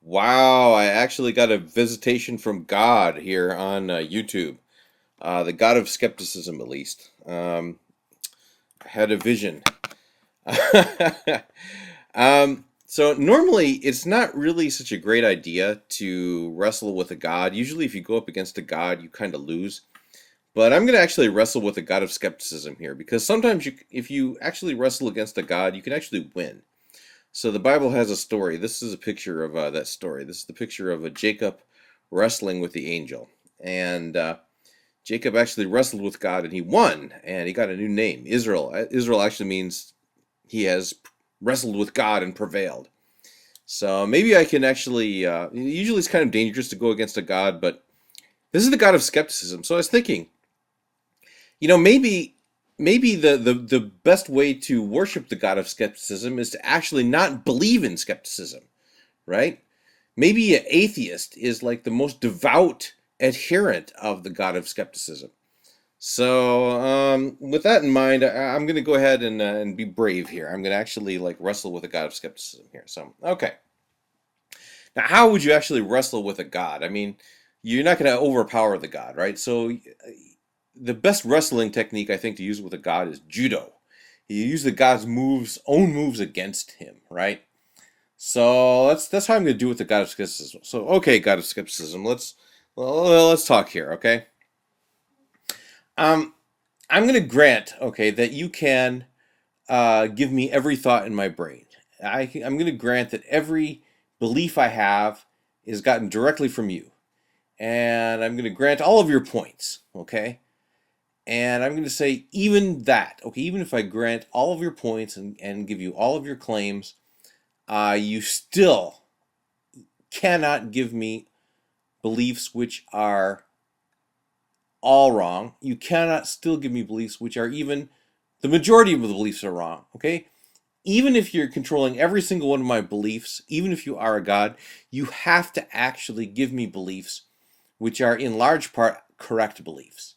Wow, I actually got a visitation from God here on YouTube. The God of Skepticism, at least. I had a vision. So normally it's not really such a great idea to wrestle with a god. Usually, if you go up against a god, you kind of lose. But I'm going to actually wrestle with a God of Skepticism here because sometimes if you actually wrestle against a god, you can actually win. So the Bible has a story. This is a picture of that story. This is the picture of a Jacob wrestling with the angel, and Jacob actually wrestled with God, and he won, and he got a new name, Israel. Israel actually means he has wrestled with God and prevailed. So maybe I can actually. Usually, it's kind of dangerous to go against a god, but this is the God of skepticism. So I was thinking, maybe the best way to worship the God of skepticism is to actually not believe in skepticism, right? Maybe an atheist is like the most devout adherent of the God of skepticism. So, with that in mind, I'm going to go ahead and be brave here. I'm going to actually like wrestle with a God of skepticism here. So, okay. Now, how would you actually wrestle with a God? I mean, you're not going to overpower the God, right? So, the best wrestling technique I think to use with a God is judo. You use the God's own moves against him, right? So that's how I'm going to do with the God of skepticism. So okay, God of skepticism, let's talk here, okay? Um, I'm going to grant, okay, that you can give me every thought in my brain. I'm going to grant that every belief I have is gotten directly from you, and I'm going to grant all of your points, okay? And I'm going to say even that, okay, even if I grant all of your points and give you all of your claims, you still cannot give me beliefs which are all wrong. You cannot still give me beliefs which are even the majority of the beliefs are wrong. Okay? Even if you're controlling every single one of my beliefs, even if you are a God, you have to actually give me beliefs which are in large part correct beliefs,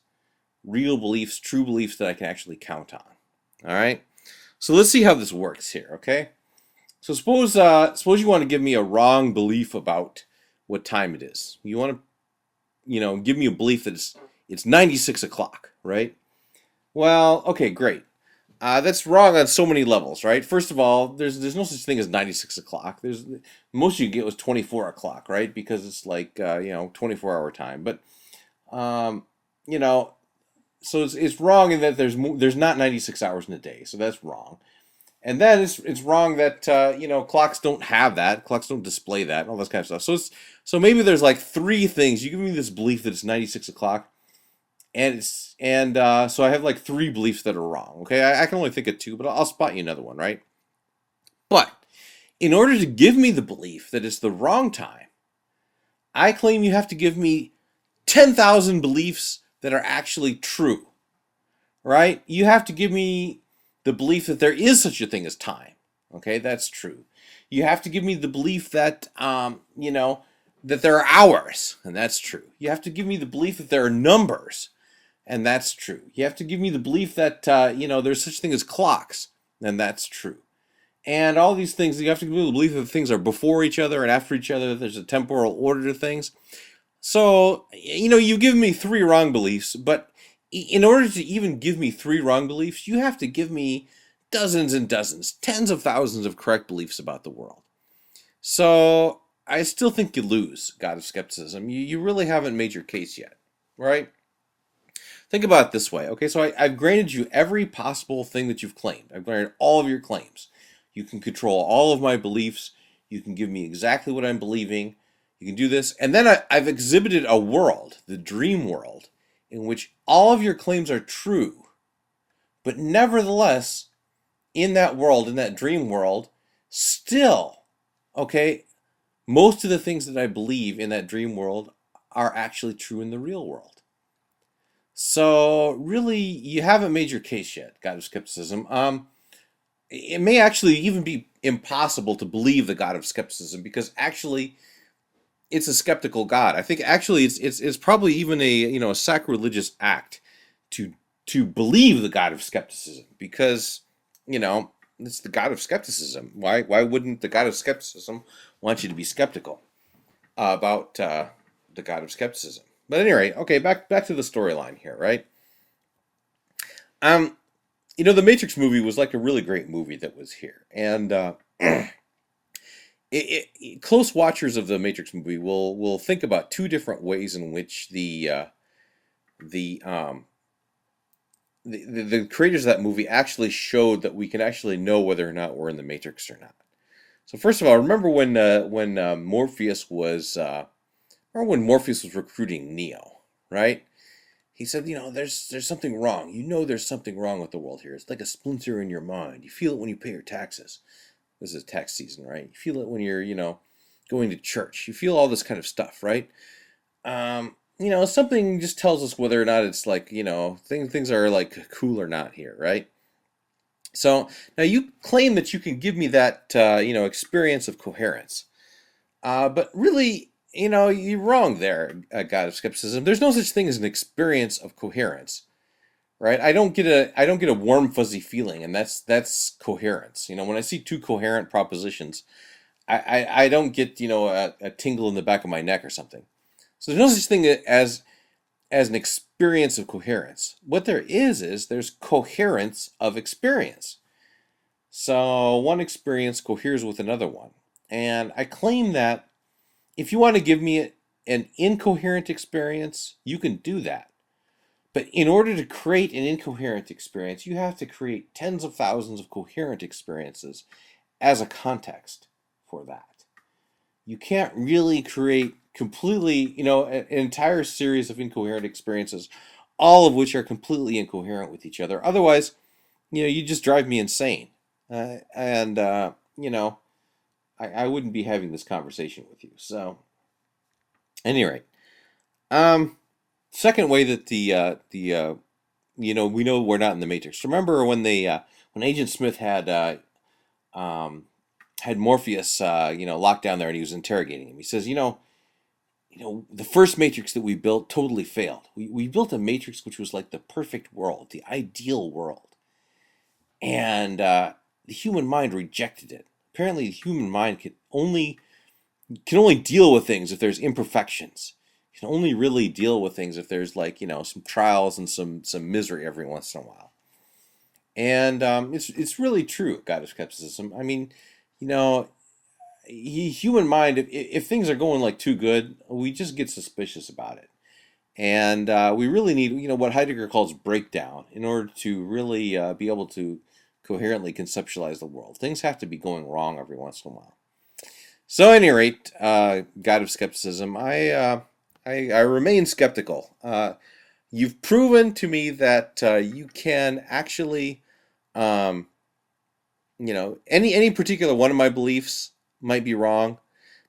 real beliefs, true beliefs that I can actually count on. All right? So let's see how this works here, okay? So suppose you want to give me a wrong belief about what time it is. You want to give me a belief that it's 96 o'clock, right? Well, okay, great. That's wrong on so many levels, right? First of all, there's no such thing as 96 o'clock. There's most you get was 24 o'clock, right? Because it's like 24-hour time. But um, you know, so it's wrong in that there's not 96 hours in a day, so that's wrong. And then it's wrong that clocks don't have that. Clocks don't display that, and all this kind of stuff. So maybe there's like three things. You give me this belief that it's 96 o'clock, and so I have like three beliefs that are wrong. Okay, I can only think of two, but I'll spot you another one, right? But in order to give me the belief that it's the wrong time, I claim you have to give me 10,000 beliefs that are actually true, right? You have to give me the belief that there is such a thing as time. Okay, that's true. You have to give me the belief that that there are hours, and that's true. You have to give me the belief that there are numbers, and that's true. You have to give me the belief that there's such a thing as clocks, and that's true. And all these things, you have to give me the belief that things are before each other and after each other. That there's a temporal order to things. So, you give me three wrong beliefs, but in order to even give me three wrong beliefs, you have to give me dozens and dozens, tens of thousands of correct beliefs about the world. So, I still think you lose, God of Skepticism. You really haven't made your case yet, right? Think about it this way. Okay, so I've granted you every possible thing that you've claimed. I've granted all of your claims. You can control all of my beliefs. You can give me exactly what I'm believing. You can do this. And then I've exhibited a world, the dream world, in which all of your claims are true. But nevertheless, in that world, in that dream world, still, okay, most of the things that I believe in that dream world are actually true in the real world. So really, you haven't made your case yet, God of Skepticism. It may actually even be impossible to believe the God of Skepticism because actually, it's a skeptical God. I think actually it's probably even a sacrilegious act to believe the God of Skepticism because it's the God of Skepticism. Why wouldn't the God of Skepticism want you to be skeptical? about the God of Skepticism. But anyway, okay, back to the storyline here, right? Um, the Matrix movie was like a really great movie that was here, and close watchers of the Matrix movie will think about two different ways in which the um the creators of that movie actually showed that we can actually know whether or not we're in the Matrix or not. So first of all, remember when Morpheus was remember when Morpheus was recruiting Neo, right? He said, there's something wrong. There's something wrong with the world here. It's like a splinter in your mind. You feel it when you pay your taxes. This is tax season, right? You feel it when you're, going to church. You feel all this kind of stuff, right? Something just tells us whether or not it's like, things are like cool or not here, right? So now you claim that you can give me that, experience of coherence. But really, you're wrong there, God of Skepticism. There's no such thing as an experience of coherence, right? I don't get a warm fuzzy feeling, and that's coherence. When I see two coherent propositions, I don't get a tingle in the back of my neck or something. So there's no such thing as an experience of coherence. What there is there's coherence of experience. So one experience coheres with another one, and I claim that if you want to give me an incoherent experience, you can do that. But in order to create an incoherent experience, you have to create tens of thousands of coherent experiences as a context for that. You can't really create completely, an entire series of incoherent experiences, all of which are completely incoherent with each other. Otherwise, you just drive me insane. And, I wouldn't be having this conversation with you. So, at any rate, um, second way that we know we're not in the Matrix. Remember when Agent Smith um, had Morpheus locked down there and he was interrogating him. He says, the first Matrix that we built totally failed. We built a Matrix which was like the perfect world, the ideal world, and the human mind rejected it. Apparently, the human mind can only deal with things if there's imperfections. You can only really deal with things if there's like some trials and some misery every once in a while. And it's really true, God of Skepticism. I mean, you know, human mind. If things are going like too good, we just get suspicious about it, and we really need what Heidegger calls breakdown in order to really be able to coherently conceptualize the world. Things have to be going wrong every once in a while. So, at any rate, God of Skepticism, I remain skeptical. You've proven to me that you can actually, um, any particular one of my beliefs might be wrong,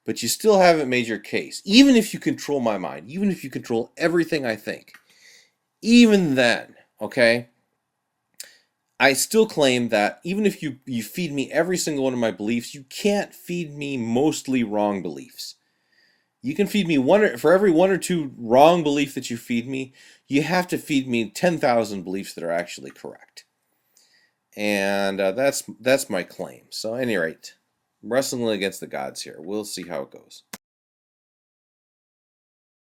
but you still haven't made your case. Even if you control my mind, even if you control everything I think, even then, okay, I still claim that even if you feed me every single one of my beliefs, you can't feed me mostly wrong beliefs. You can feed me for every one or two wrong belief that you feed me, you have to feed me 10,000 beliefs that are actually correct. And that's my claim. So, at any rate, I'm wrestling against the gods here. We'll see how it goes.